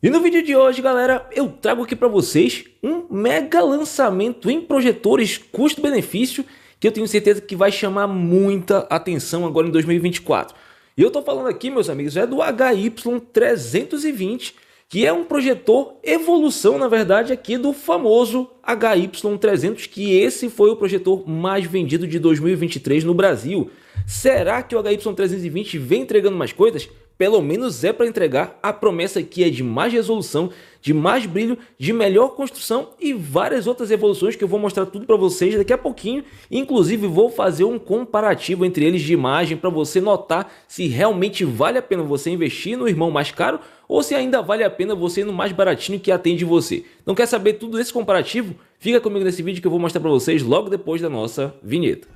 E no vídeo de hoje, galera, eu trago aqui para vocês um mega lançamento em projetores custo-benefício que eu tenho certeza que vai chamar muita atenção agora em 2024. E eu tô falando aqui, meus amigos, é do HY320, que é um projetor evolução, na verdade, aqui do famoso HY300, que esse foi o projetor mais vendido de 2023 no Brasil. Será que o HY320 vem entregando mais coisas? Pelo menos é para entregar. A promessa aqui é de mais resolução, de mais brilho, de melhor construção e várias outras evoluções que eu vou mostrar tudo para vocês daqui a pouquinho. Inclusive vou fazer um comparativo entre eles de imagem para você notar se realmente vale a pena você investir no irmão mais caro ou se ainda vale a pena você ir no mais baratinho que atende você. Não quer saber tudo desse comparativo? Fica comigo nesse vídeo que eu vou mostrar para vocês logo depois da nossa vinheta.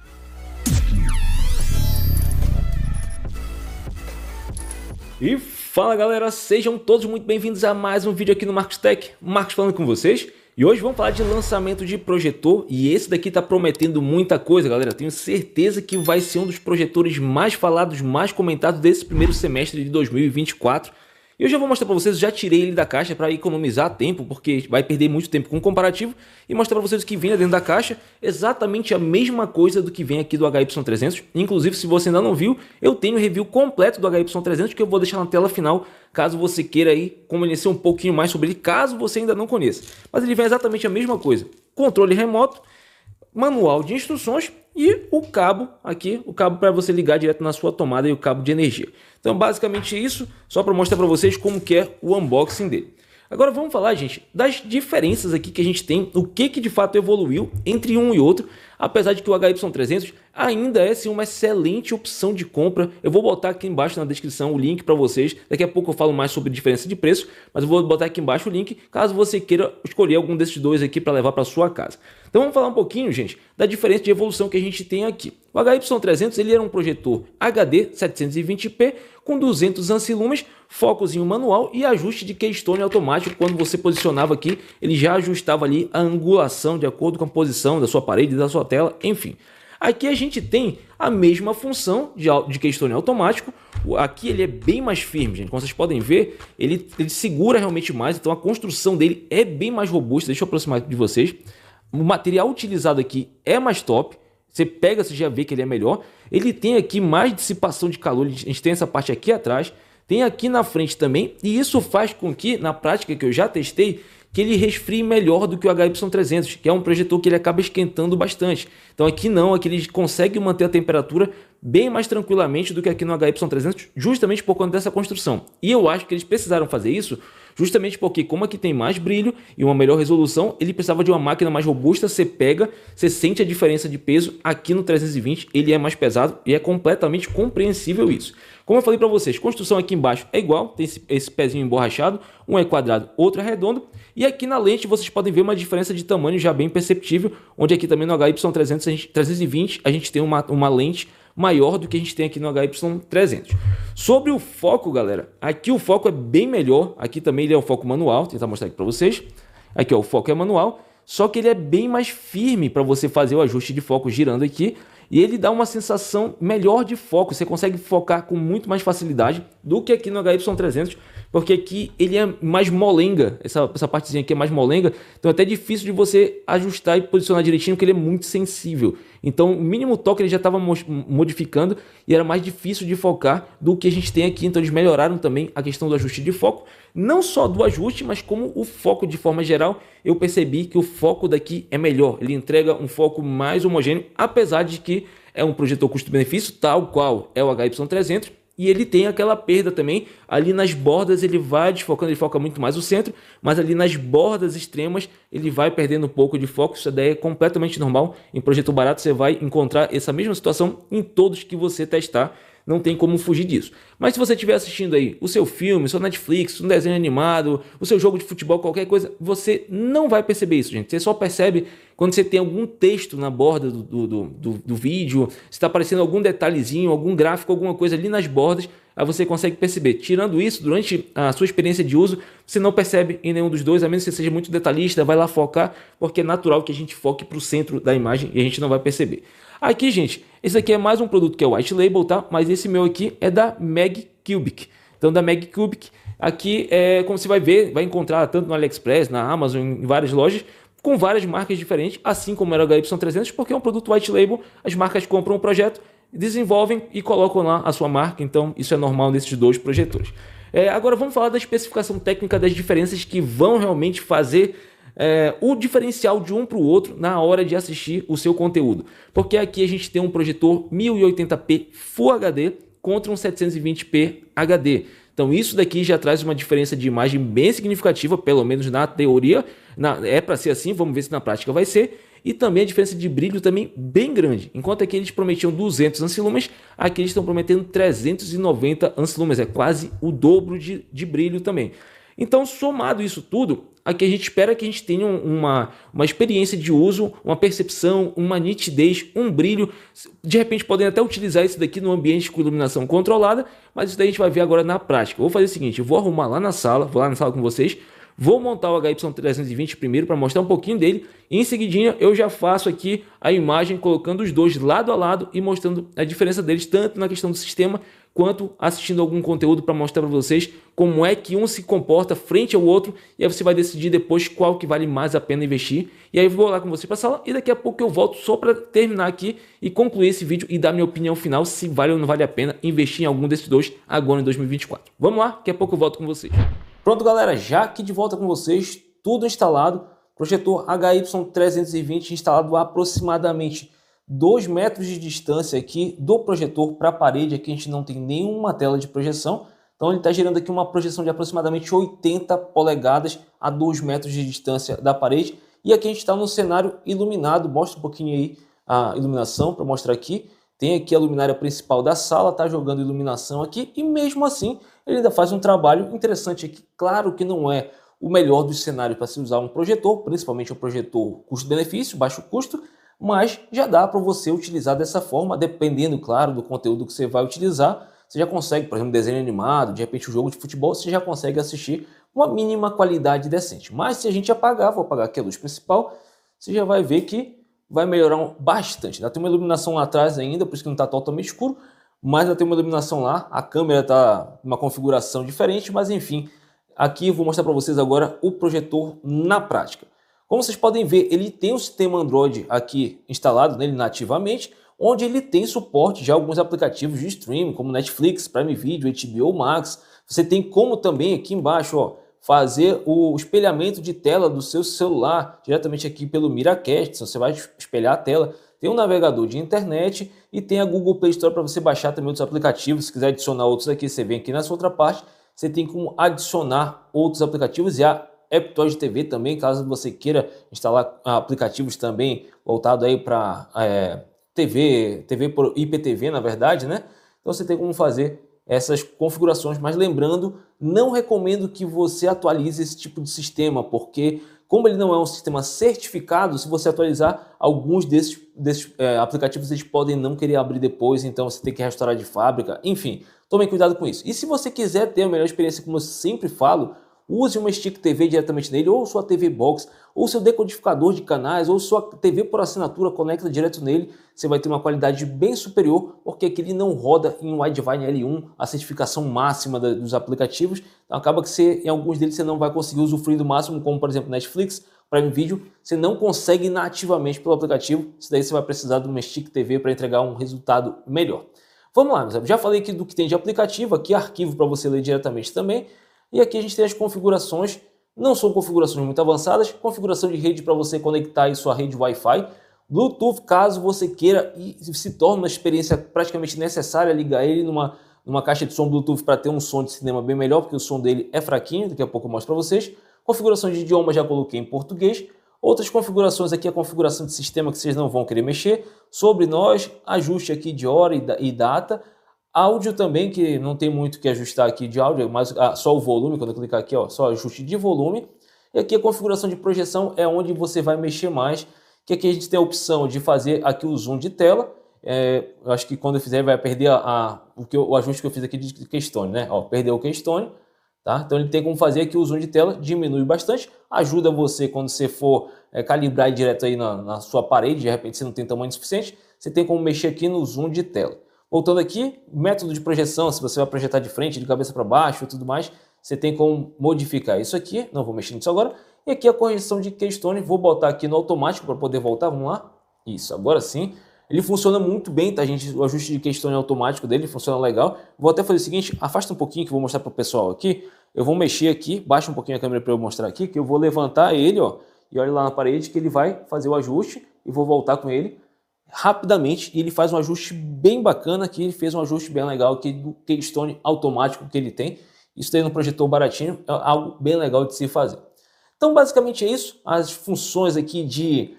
E fala, galera, sejam todos muito bem-vindos a mais um vídeo aqui no Marcos Tech. Marcos falando com vocês. E hoje vamos falar de lançamento de projetor e esse daqui tá prometendo muita coisa, galera. Tenho certeza que vai ser um dos projetores mais falados, mais comentados desse primeiro semestre de 2024. E eu já vou mostrar para vocês, já tirei ele da caixa para economizar tempo, porque vai perder muito tempo com o comparativo, e mostrar para vocês o que vem dentro da caixa, exatamente a mesma coisa do que vem aqui do HY300. Inclusive, se você ainda não viu, eu tenho o review completo do HY300, que eu vou deixar na tela final, caso você queira aí conhecer um pouquinho mais sobre ele, caso você ainda não conheça. Mas ele vem exatamente a mesma coisa, controle remoto, manual de instruções e o cabo aqui, o cabo para você ligar direto na sua tomada e o cabo de energia. Então basicamente isso, só para mostrar para vocês como que é o unboxing dele. Agora vamos falar, gente, das diferenças aqui que a gente tem, o que de fato evoluiu entre um e outro, apesar de que o HY300 ainda é sim uma excelente opção de compra. Eu vou botar aqui embaixo na descrição o link para vocês, daqui a pouco eu falo mais sobre diferença de preço, mas eu vou botar aqui embaixo o link, caso você queira escolher algum desses dois aqui para levar para sua casa. Então vamos falar um pouquinho, gente, da diferença de evolução que a gente tem aqui. O HY300 ele era um projetor HD 720p com 200 amplumes, focozinho manual e ajuste de keystone automático. Quando você posicionava aqui, ele já ajustava ali a angulação de acordo com a posição da sua parede, da sua tela, enfim. Aqui a gente tem a mesma função de keystone automático. Aqui ele é bem mais firme, gente. Como vocês podem ver, ele segura realmente mais, então a construção dele é bem mais robusta. Deixa eu aproximar de vocês. O material utilizado aqui é mais top. Você pega, você já vê que ele é melhor. Ele tem aqui mais dissipação de calor. A gente tem essa parte aqui atrás. Tem aqui na frente também. E isso faz com que, na prática que eu já testei, que ele resfrie melhor do que o HY300, que é um projetor que ele acaba esquentando bastante. Então aqui não, aqui ele consegue manter a temperatura bem mais tranquilamente do que aqui no HY300, justamente por conta dessa construção. E eu acho que eles precisaram fazer isso justamente porque, como aqui tem mais brilho e uma melhor resolução, ele precisava de uma máquina mais robusta. Você pega, você sente a diferença de peso. Aqui no 320 ele é mais pesado e é completamente compreensível isso. Como eu falei para vocês, construção aqui embaixo é igual, tem esse pezinho emborrachado, um é quadrado, outro é redondo. E aqui na lente vocês podem ver uma diferença de tamanho já bem perceptível, onde aqui também no HY320 a gente tem uma lente maior do que a gente tem aqui no HY300. Sobre o foco, galera, aqui o foco é bem melhor. Aqui também ele é o foco manual, vou tentar mostrar aqui para vocês. Aqui ó, o foco é manual, só que ele é bem mais firme para você fazer o ajuste de foco girando aqui. E ele dá uma sensação melhor de foco, você consegue focar com muito mais facilidade do que aqui no HY300, porque aqui ele é mais molenga, essa partezinha aqui é mais molenga, então é até difícil de você ajustar e posicionar direitinho, porque ele é muito sensível. Então o mínimo toque ele já estava modificando e era mais difícil de focar do que a gente tem aqui, então eles melhoraram também a questão do ajuste de foco, não só do ajuste, mas como o foco de forma geral. Eu percebi que o foco daqui é melhor, ele entrega um foco mais homogêneo, apesar de que é um projetor custo-benefício, tal qual é o HY300, e ele tem aquela perda também, ali nas bordas ele vai desfocando, ele foca muito mais o centro, mas ali nas bordas extremas ele vai perdendo um pouco de foco. Isso daí é completamente normal, em projetor barato você vai encontrar essa mesma situação em todos que você testar, não tem como fugir disso. Mas se você estiver assistindo aí o seu filme, o seu Netflix, um desenho animado, o seu jogo de futebol, qualquer coisa, você não vai perceber isso, gente. Você só percebe quando você tem algum texto na borda do vídeo, se está aparecendo algum detalhezinho, algum gráfico, alguma coisa ali nas bordas, aí você consegue perceber. Tirando isso, durante a sua experiência de uso, você não percebe em nenhum dos dois, a menos que você seja muito detalhista, vai lá focar, porque é natural que a gente foque para o centro da imagem e a gente não vai perceber. Aqui, gente, esse aqui é mais um produto que é White Label, tá? Mas esse meu aqui é da Mag Cubic. Então, da Mag Cubic, Aqui, como você vai ver, vai encontrar tanto no AliExpress, na Amazon, em várias lojas, com várias marcas diferentes, assim como era o HY300, porque é um produto white label, as marcas compram um projeto, desenvolvem e colocam lá a sua marca, então isso é normal nesses dois projetores. Agora vamos falar da especificação técnica, das diferenças que vão realmente fazer o diferencial de um para o outro na hora de assistir o seu conteúdo. Porque aqui a gente tem um projetor 1080p Full HD contra um 720p HD. Então isso daqui já traz uma diferença de imagem bem significativa, pelo menos na teoria. É para ser assim, vamos ver se na prática vai ser. E também a diferença de brilho também bem grande. Enquanto aqui eles prometiam 200 ancilumens, aqui eles estão prometendo 390 ancilumens. É quase o dobro de brilho também. Então, somado isso tudo, aqui a gente espera que a gente tenha uma experiência de uso, uma percepção, uma nitidez, um brilho. De repente podem até utilizar isso daqui no ambiente com iluminação controlada, mas isso daí a gente vai ver agora na prática. Eu vou fazer o seguinte, eu vou arrumar lá na sala, vou lá na sala com vocês, vou montar o HY320 primeiro para mostrar um pouquinho dele, e em seguidinha eu já faço aqui a imagem colocando os dois lado a lado e mostrando a diferença deles, tanto na questão do sistema, quanto assistindo algum conteúdo para mostrar para vocês como é que um se comporta frente ao outro, e aí você vai decidir depois qual que vale mais a pena investir. E aí eu vou lá com você para a sala e daqui a pouco eu volto só para terminar aqui e concluir esse vídeo e dar minha opinião final se vale ou não vale a pena investir em algum desses dois agora em 2024. Vamos lá, daqui a pouco eu volto com vocês. Pronto, galera, já aqui de volta com vocês, tudo instalado, projetor HY320 instalado a aproximadamente 2 metros de distância aqui do projetor para a parede. Aqui a gente não tem nenhuma tela de projeção, então ele está gerando aqui uma projeção de aproximadamente 80 polegadas a 2 metros de distância da parede. E aqui a gente está no cenário iluminado, mostra um pouquinho aí a iluminação para mostrar aqui. Tem aqui a luminária principal da sala, está jogando iluminação aqui e mesmo assim ele ainda faz um trabalho interessante aqui. Claro que não é o melhor dos cenários para se usar um projetor, principalmente um projetor custo-benefício, baixo custo, mas já dá para você utilizar dessa forma, dependendo, claro, do conteúdo que você vai utilizar. Você já consegue, por exemplo, desenho animado, de repente um jogo de futebol, você já consegue assistir uma mínima qualidade decente. Mas se a gente apagar, vou apagar aqui a luz principal, você já vai ver que vai melhorar bastante. Ainda tem uma iluminação lá atrás ainda, por isso que não está totalmente escuro, mas ainda tem uma iluminação lá, a câmera está em uma configuração diferente, mas enfim, aqui eu vou mostrar para vocês agora o projetor na prática. Como vocês podem ver, ele tem o sistema Android aqui instalado nele nativamente, onde ele tem suporte de alguns aplicativos de streaming, como Netflix, Prime Video, HBO Max. Você tem como também aqui embaixo, ó, fazer o espelhamento de tela do seu celular diretamente aqui pelo Miracast. Você vai espelhar a tela. Tem um navegador de internet e tem a Google Play Store para você baixar também outros aplicativos. Se quiser adicionar outros aqui, você vem aqui nessa outra parte. Você tem como adicionar outros aplicativos e a AppToys TV também, caso você queira instalar aplicativos também voltado aí para TV por IPTV, na verdade, né? Então você tem como fazer essas configurações, mas lembrando, não recomendo que você atualize esse tipo de sistema, porque como ele não é um sistema certificado, se você atualizar alguns desses aplicativos, eles podem não querer abrir depois, então você tem que restaurar de fábrica, enfim, tomem cuidado com isso. E se você quiser ter a melhor experiência, como eu sempre falo, use uma Stick TV diretamente nele, ou sua TV Box, ou seu decodificador de canais, ou sua TV por assinatura, conecta direto nele. Você vai ter uma qualidade bem superior, porque aqui ele não roda em Widevine L1, a certificação máxima dos aplicativos. Então acaba que em alguns deles você não vai conseguir usufruir do máximo, como por exemplo Netflix, Prime Video, você não consegue nativamente pelo aplicativo. Isso daí você vai precisar de uma Stick TV para entregar um resultado melhor. Vamos lá, meus amigos. Já falei aqui do que tem de aplicativo, aqui arquivo para você ler diretamente também. E aqui a gente tem as configurações, não são configurações muito avançadas, configuração de rede para você conectar aí sua rede Wi-Fi, Bluetooth caso você queira e se torne uma experiência praticamente necessária ligar ele numa caixa de som Bluetooth para ter um som de cinema bem melhor, porque o som dele é fraquinho, daqui a pouco eu mostro para vocês. Configuração de idioma já coloquei em português. Outras configurações aqui, a configuração de sistema que vocês não vão querer mexer. Sobre nós, ajuste aqui de hora e data. Áudio também, que não tem muito que ajustar aqui de áudio, mas só o volume, quando eu clicar aqui, ó, só ajuste de volume. E aqui a configuração de projeção é onde você vai mexer mais, que aqui a gente tem a opção de fazer aqui o zoom de tela. Eu acho que quando eu fizer vai perder o ajuste que eu fiz aqui de Keystone, né? Ó, perdeu o Keystone, tá? Então ele tem como fazer aqui o zoom de tela, diminui bastante, ajuda você quando você for calibrar direto aí na sua parede, de repente você não tem tamanho suficiente, você tem como mexer aqui no zoom de tela. Voltando aqui, método de projeção, se você vai projetar de frente, de cabeça para baixo e tudo mais, você tem como modificar isso aqui, não vou mexer nisso agora. E aqui a correção de keystone, vou botar aqui no automático para poder voltar, vamos lá. Isso, agora sim. Ele funciona muito bem, tá, gente? O ajuste de keystone automático dele funciona legal. Vou até fazer o seguinte, afasta um pouquinho que eu vou mostrar para o pessoal aqui. Eu vou mexer aqui, baixa um pouquinho a câmera para eu mostrar aqui, que eu vou levantar ele, ó, e olha lá na parede que ele vai fazer o ajuste e vou voltar com ele rapidamente. E ele faz um ajuste bem bacana aqui, ele fez um ajuste bem legal aqui do keystone automático que ele tem. Isso daí no projetor baratinho é algo bem legal de se fazer. Então basicamente é isso, as funções aqui de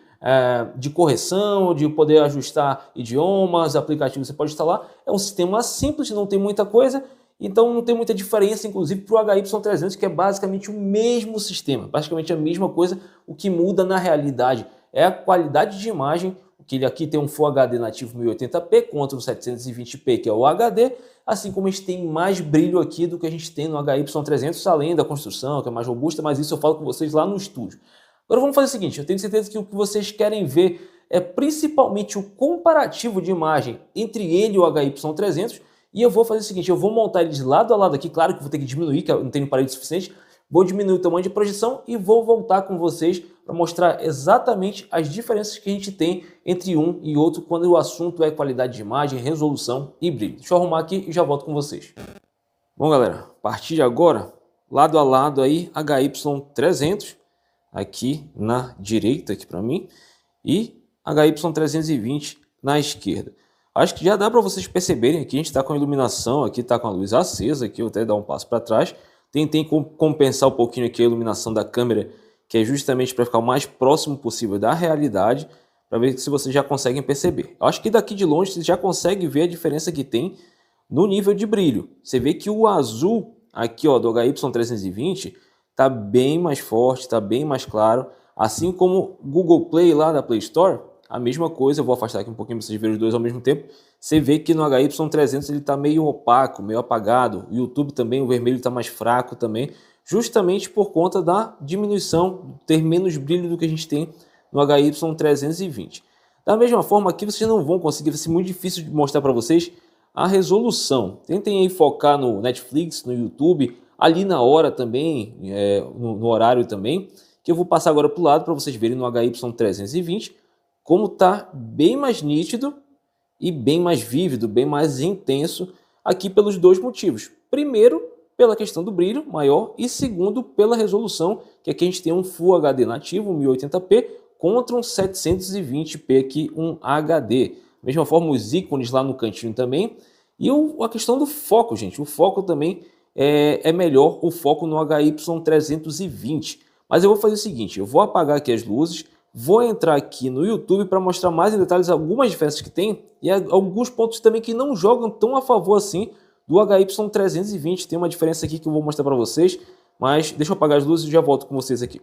correção, de poder ajustar idiomas, aplicativos que você pode instalar. É um sistema simples, não tem muita coisa, então não tem muita diferença, inclusive, para o HY300, que é basicamente o mesmo sistema, basicamente a mesma coisa. O que muda na realidade é a qualidade de imagem, que ele aqui tem um Full HD nativo 1080p contra o 720p, que é o HD, assim como a gente tem mais brilho aqui do que a gente tem no HY300, além da construção, que é mais robusta, mas isso eu falo com vocês lá no estúdio. Agora vamos fazer o seguinte, eu tenho certeza que o que vocês querem ver é principalmente o comparativo de imagem entre ele e o HY300, e eu vou fazer o seguinte, eu vou montar eles lado a lado aqui, claro que vou ter que diminuir, que eu não tenho parede suficiente, vou diminuir o tamanho de projeção e vou voltar com vocês para mostrar exatamente as diferenças que a gente tem entre um e outro quando o assunto é qualidade de imagem, resolução e brilho. Deixa eu arrumar aqui e já volto com vocês. Bom galera, a partir de agora, lado a lado aí, HY300, aqui na direita aqui para mim, e HY320 na esquerda. Acho que já dá para vocês perceberem aqui, a gente está com a iluminação, aqui está com a luz acesa, aqui eu vou até dar um passo para trás. Tentei compensar um pouquinho aqui a iluminação da câmera, que é justamente para ficar o mais próximo possível da realidade, para ver se vocês já conseguem perceber. Eu acho que daqui de longe vocês já conseguem ver a diferença que tem no nível de brilho. Você vê que o azul aqui ó, do HY320 está bem mais forte, está bem mais claro, assim como o Google Play lá da Play Store, a mesma coisa. Eu vou afastar aqui um pouquinho para vocês verem os dois ao mesmo tempo. Você vê que no HY300 ele está meio opaco, meio apagado. O YouTube também, o vermelho está mais fraco também, justamente por conta da diminuição, ter menos brilho do que a gente tem no HY320. Da mesma forma, aqui vocês não vão conseguir, vai ser muito difícil de mostrar para vocês a resolução. Tentem aí focar no Netflix, no YouTube, ali na hora também, no horário também, que eu vou passar agora para o lado para vocês verem no HY320 como está bem mais nítido e bem mais vívido, bem mais intenso aqui pelos dois motivos. Primeiro, pela questão do brilho maior e segundo, pela resolução, que aqui a gente tem um Full HD nativo, 1080p, contra um 720p aqui, um HD. Da mesma forma, os ícones lá no cantinho também. E a questão do foco, gente. O foco também é melhor, o foco no HY320. Mas eu vou fazer o seguinte, eu vou apagar aqui as luzes, vou entrar aqui no YouTube para mostrar mais em detalhes algumas diferenças que tem e alguns pontos também que não jogam tão a favor assim do HY320. Tem uma diferença aqui que eu vou mostrar para vocês, mas deixa eu apagar as luzes e já volto com vocês aqui.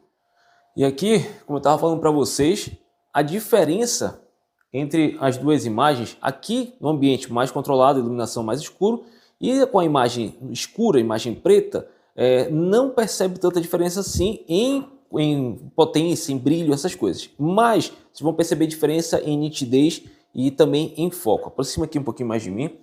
E aqui, como eu estava falando para vocês, a diferença entre as duas imagens, aqui no ambiente mais controlado, iluminação mais escuro, e com a imagem escura, imagem preta, não percebe tanta diferença assim em potência, em brilho, essas coisas. Mas vocês vão perceber diferença em nitidez e também em foco. Aproxima aqui um pouquinho mais de mim,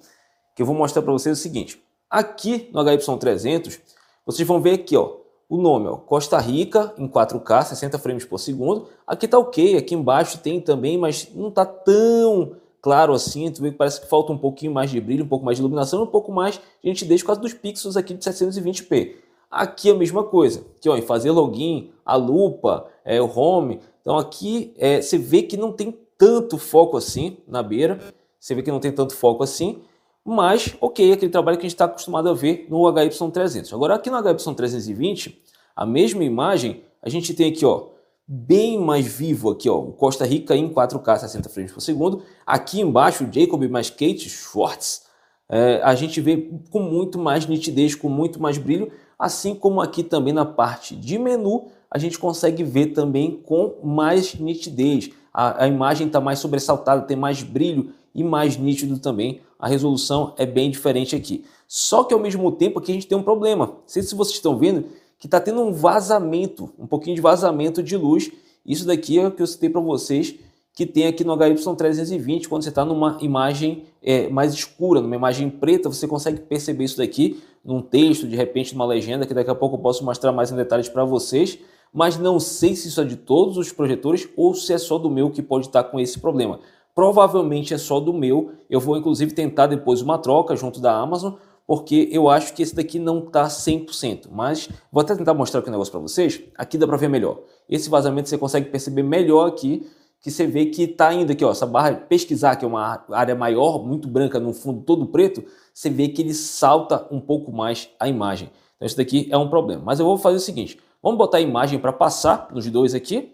que eu vou mostrar para vocês o seguinte. Aqui no HY300, vocês vão ver aqui, ó, o nome, ó, Costa Rica em 4K, 60 frames por segundo. Aqui tá ok, aqui embaixo tem também, mas não tá tão claro assim. Tu vê que parece que falta um pouquinho mais de brilho, um pouco mais de iluminação, um pouco mais de nitidez por causa dos pixels aqui de 720p. Aqui a mesma coisa, aqui, ó, em fazer login, a lupa, o home. Então aqui você vê que não tem tanto foco assim na beira, você vê que não tem tanto foco assim, mas ok, aquele trabalho que a gente está acostumado a ver no HY300. Agora aqui no HY320, a mesma imagem, a gente tem aqui, ó, bem mais vivo aqui, ó, o Costa Rica em 4K 60 frames por segundo. Aqui embaixo o Jacob mais Kate Schwartz, a gente vê com muito mais nitidez, com muito mais brilho, assim como aqui também na parte de menu, a gente consegue ver também com mais nitidez. A imagem está mais sobressaltada, tem mais brilho e mais nítido também. A resolução é bem diferente aqui. Só que ao mesmo tempo aqui a gente tem um problema. Não sei se vocês estão vendo que está tendo um vazamento, um pouquinho de vazamento de luz. Isso daqui é o que eu citei para vocês, que tem aqui no HY320, quando você está numa imagem mais escura, numa imagem preta, você consegue perceber isso daqui num texto, de repente numa legenda, que daqui a pouco eu posso mostrar mais em detalhes para vocês, mas não sei se isso é de todos os projetores ou se é só do meu que pode estar com esse problema. Provavelmente é só do meu, eu vou inclusive tentar depois uma troca junto da Amazon, porque eu acho que esse daqui não está 100%, mas vou até tentar mostrar aqui um negócio para vocês, aqui dá para ver melhor. Esse vazamento você consegue perceber melhor aqui, que você vê que está indo aqui, ó, essa barra pesquisar, que é uma área maior, muito branca, no fundo todo preto, você vê que ele salta um pouco mais a imagem. Então isso daqui é um problema. Mas eu vou fazer o seguinte, vamos botar a imagem para passar nos dois aqui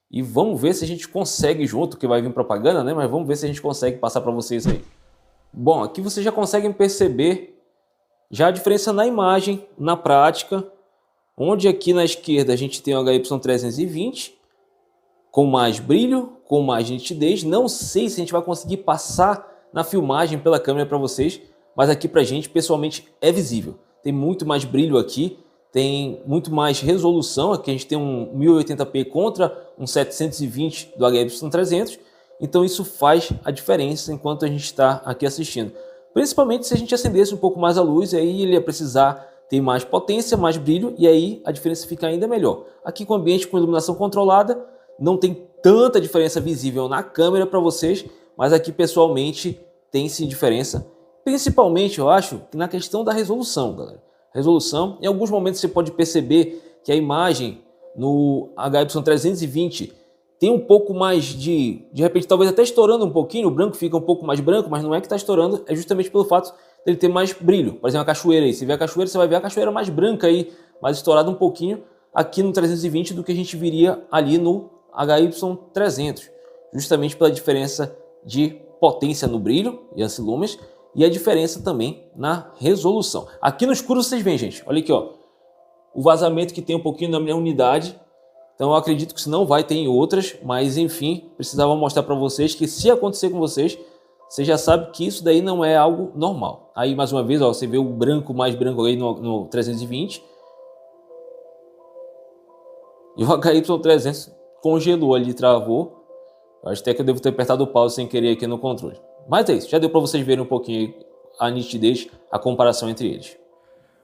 e vamos ver se a gente consegue junto, que vai vir propaganda, né? Mas vamos ver se a gente consegue passar para vocês aí. Bom, aqui vocês já conseguem perceber já a diferença na imagem, na prática, onde aqui na esquerda a gente tem o HY320 com mais brilho, com mais nitidez. Não sei se a gente vai conseguir passar na filmagem pela câmera para vocês, mas aqui para a gente pessoalmente é visível. Tem muito mais brilho aqui, tem muito mais resolução. Aqui a gente tem um 1080p contra um 720 do HY300, então isso faz a diferença enquanto a gente está aqui assistindo. Principalmente se a gente acendesse um pouco mais a luz, aí ele ia precisar ter mais potência, mais brilho, e aí a diferença fica ainda melhor. Aqui com o ambiente com iluminação controlada, não tem tanta diferença visível na câmera para vocês, mas aqui pessoalmente tem sim diferença. Principalmente, eu acho, na questão da resolução, galera. Resolução, em alguns momentos você pode perceber que a imagem no HY320 tem um pouco mais de repente, talvez até estourando um pouquinho, o branco fica um pouco mais branco, mas não é que está estourando, é justamente pelo fato dele ter mais brilho. Por exemplo, a cachoeira aí, se vê a cachoeira, você vai ver a cachoeira mais branca aí, mais estourada um pouquinho aqui no 320 do que a gente viria ali no HY300, justamente pela diferença de potência no brilho, Yancey Lumens, e a diferença também na resolução. Aqui no escuro vocês veem, gente, olha aqui, ó, o vazamento que tem um pouquinho na minha unidade. Então eu acredito que isso não vai ter em outras, mas enfim, precisava mostrar para vocês que se acontecer com vocês, você já sabe que isso daí não é algo normal. Aí mais uma vez, ó, você vê o branco mais branco aí no 320. E o HY300 congelou ali, travou. Eu acho até que eu devo ter apertado o pause sem querer aqui no controle. Mas é isso, já deu para vocês verem um pouquinho a nitidez, a comparação entre eles.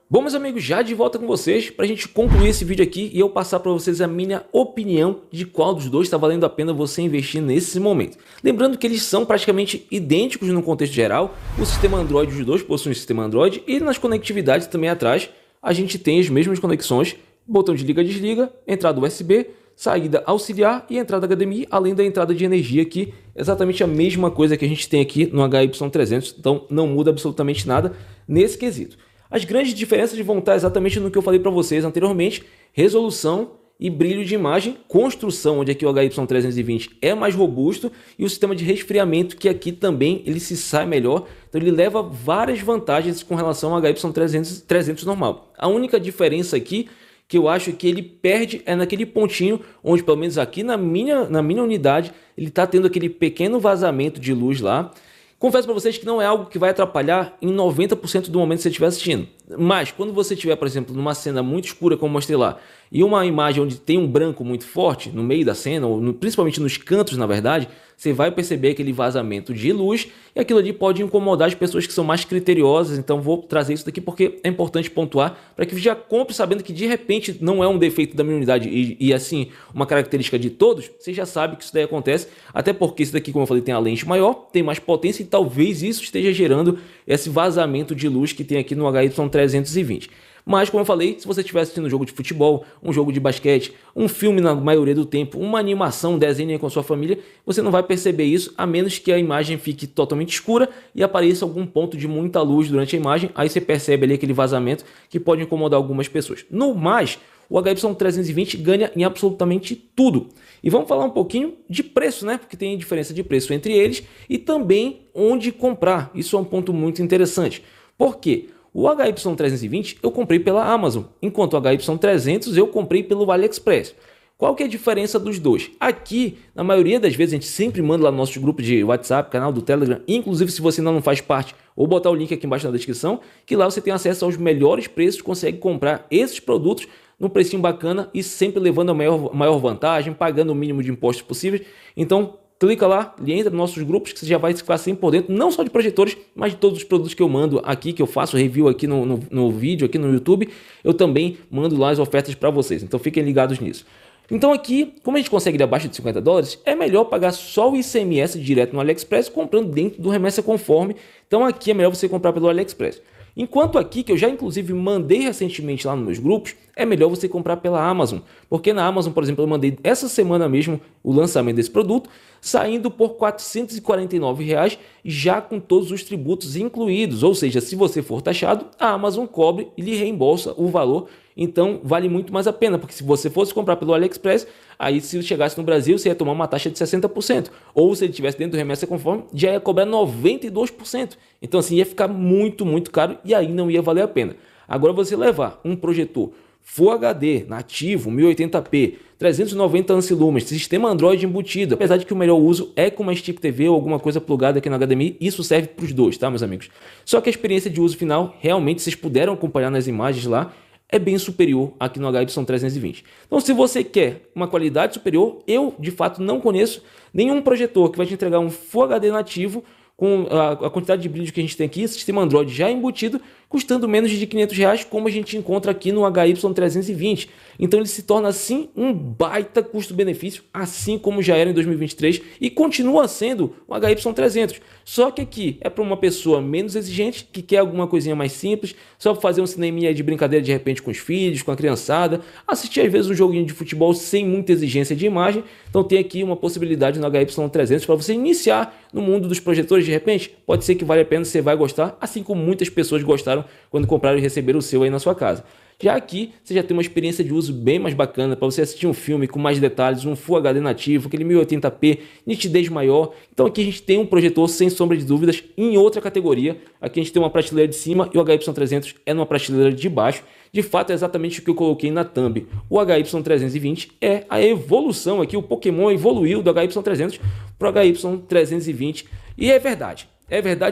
Bom, meus amigos, já de volta com vocês para a gente concluir esse vídeo aqui e eu passar para vocês a minha opinião de qual dos dois está valendo a pena você investir nesse momento. Lembrando que eles são praticamente idênticos no contexto geral, o sistema Android, os dois possuem o sistema Android e nas conectividades também atrás a gente tem as mesmas conexões, botão de liga e desliga, entrada USB, saída auxiliar e entrada HDMI, além da entrada de energia aqui, exatamente a mesma coisa que a gente tem aqui no HY300, então não muda absolutamente nada nesse quesito. As grandes diferenças vão estar exatamente no que eu falei para vocês anteriormente, resolução e brilho de imagem, construção, onde aqui o HY320 é mais robusto, e o sistema de resfriamento, que aqui também ele se sai melhor, então ele leva várias vantagens com relação ao HY300 normal. A única diferença aqui que eu acho que ele perde é naquele pontinho onde, pelo menos aqui na minha unidade, ele está tendo aquele pequeno vazamento de luz lá. Confesso para vocês que não é algo que vai atrapalhar em 90% do momento que você estiver assistindo. Mas quando você estiver, por exemplo, numa cena muito escura, como eu mostrei lá, e uma imagem onde tem um branco muito forte no meio da cena, ou principalmente nos cantos, na verdade, você vai perceber aquele vazamento de luz e aquilo ali pode incomodar as pessoas que são mais criteriosas. Então vou trazer isso daqui porque é importante pontuar para que já compre sabendo que de repente não é um defeito da minha unidade e assim uma característica de todos. Você já sabe que isso daí acontece, até porque isso daqui, como eu falei, tem a lente maior, tem mais potência e talvez isso esteja gerando esse vazamento de luz que tem aqui no HY320. Mas, como eu falei, se você estiver assistindo um jogo de futebol, um jogo de basquete, um filme na maioria do tempo, uma animação, um desenho com a sua família, você não vai perceber isso, a menos que a imagem fique totalmente escura e apareça algum ponto de muita luz durante a imagem, aí você percebe ali aquele vazamento que pode incomodar algumas pessoas. No mais, o HY320 ganha em absolutamente tudo. E vamos falar um pouquinho de preço, né? Porque tem diferença de preço entre eles e também onde comprar. Isso é um ponto muito interessante. Por quê? O HY320 eu comprei pela Amazon, enquanto o HY300 eu comprei pelo AliExpress. Qual que é a diferença dos dois? Aqui, na maioria das vezes, a gente sempre manda lá no nosso grupo de WhatsApp, canal do Telegram, inclusive se você ainda não faz parte, ou botar o link aqui embaixo na descrição, que lá você tem acesso aos melhores preços, consegue comprar esses produtos num precinho bacana e sempre levando a maior vantagem, pagando o mínimo de impostos possíveis. Então, clica lá e entra nos nossos grupos que você já vai ficar sempre por dentro, não só de projetores, mas de todos os produtos que eu mando aqui, que eu faço review aqui no vídeo, aqui no YouTube, eu também mando lá as ofertas para vocês, então fiquem ligados nisso. Então aqui, como a gente consegue ir abaixo de $50, é melhor pagar só o ICMS direto no AliExpress comprando dentro do Remessa Conforme. Então aqui é melhor você comprar pelo AliExpress. Enquanto aqui, que eu já inclusive mandei recentemente lá nos meus grupos, é melhor você comprar pela Amazon. Porque na Amazon, por exemplo, eu mandei essa semana mesmo o lançamento desse produto, saindo por R$ 449, já com todos os tributos incluídos. Ou seja, se você for taxado, a Amazon cobre e lhe reembolsa o valor. Então vale muito mais a pena, porque se você fosse comprar pelo AliExpress, aí se chegasse no Brasil, você ia tomar uma taxa de 60%. Ou se ele estivesse dentro do Remessa Conforme, já ia cobrar 92%. Então assim, ia ficar muito caro e aí não ia valer a pena. Agora você levar um projetor Full HD, nativo, 1080p, 390 ampere, sistema Android embutido, apesar de que o melhor uso é com uma Stick TV ou alguma coisa plugada aqui no HDMI, isso serve para os dois, tá, meus amigos? Só que a experiência de uso final, realmente, vocês puderam acompanhar nas imagens lá, é bem superior aqui no HY320. Então, se você quer uma qualidade superior, eu, de fato, não conheço nenhum projetor que vai te entregar um Full HD nativo com a quantidade de brilho que a gente tem aqui, sistema Android já embutido, custando menos de R$500, como a gente encontra aqui no HY320. Então ele se torna assim um baita custo-benefício, assim como já era em 2023 e continua sendo o HY300. Só que aqui é para uma pessoa menos exigente, que quer alguma coisinha mais simples, só para fazer um cineminha de brincadeira de repente com os filhos, com a criançada, assistir às vezes um joguinho de futebol sem muita exigência de imagem. Então tem aqui uma possibilidade no HY300 para você iniciar no mundo dos projetores de repente. Pode ser que vale a pena, você vai gostar, assim como muitas pessoas gostaram quando compraram e receberam o seu aí na sua casa. Já aqui, você já tem uma experiência de uso bem mais bacana para você assistir um filme com mais detalhes, um Full HD nativo, aquele 1080p, nitidez maior. Então aqui a gente tem um projetor, sem sombra de dúvidas, em outra categoria. Aqui a gente tem uma prateleira de cima e o HY300 é numa prateleira de baixo. De fato, é exatamente o que eu coloquei na thumb. O HY320 é a evolução aqui, o Pokémon evoluiu do HY300 para o HY320. E é verdade,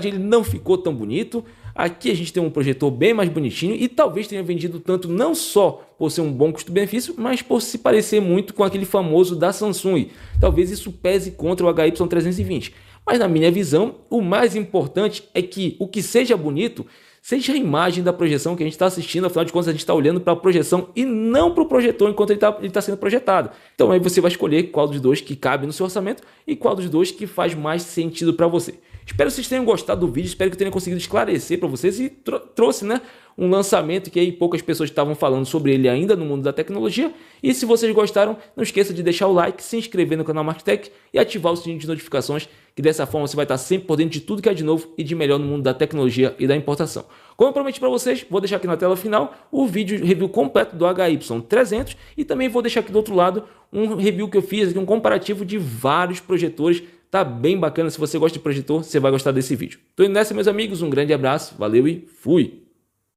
ele não ficou tão bonito. Aqui a gente tem um projetor bem mais bonitinho e talvez tenha vendido tanto não só por ser um bom custo-benefício, mas por se parecer muito com aquele famoso da Samsung. Talvez isso pese contra o HY320. Mas na minha visão, o mais importante é que o que seja bonito seja a imagem da projeção que a gente está assistindo. Afinal de contas, a gente está olhando para a projeção e não para o projetor enquanto ele tá sendo projetado. Então aí você vai escolher qual dos dois que cabe no seu orçamento e qual dos dois que faz mais sentido para você. Espero que vocês tenham gostado do vídeo, espero que eu tenha conseguido esclarecer para vocês e trouxe, né, um lançamento que aí poucas pessoas estavam falando sobre ele ainda no mundo da tecnologia. E se vocês gostaram, não esqueça de deixar o like, se inscrever no canal Marktech e ativar o sininho de notificações, que dessa forma você vai estar sempre por dentro de tudo que é de novo e de melhor no mundo da tecnologia e da importação. Como eu prometi para vocês, vou deixar aqui na tela final o vídeo review completo do HY300 e também vou deixar aqui do outro lado um review que eu fiz, aqui, um comparativo de vários projetores. Tá bem bacana, se você gosta de projetor, você vai gostar desse vídeo. Tô indo nessa, meus amigos, um grande abraço, valeu e fui!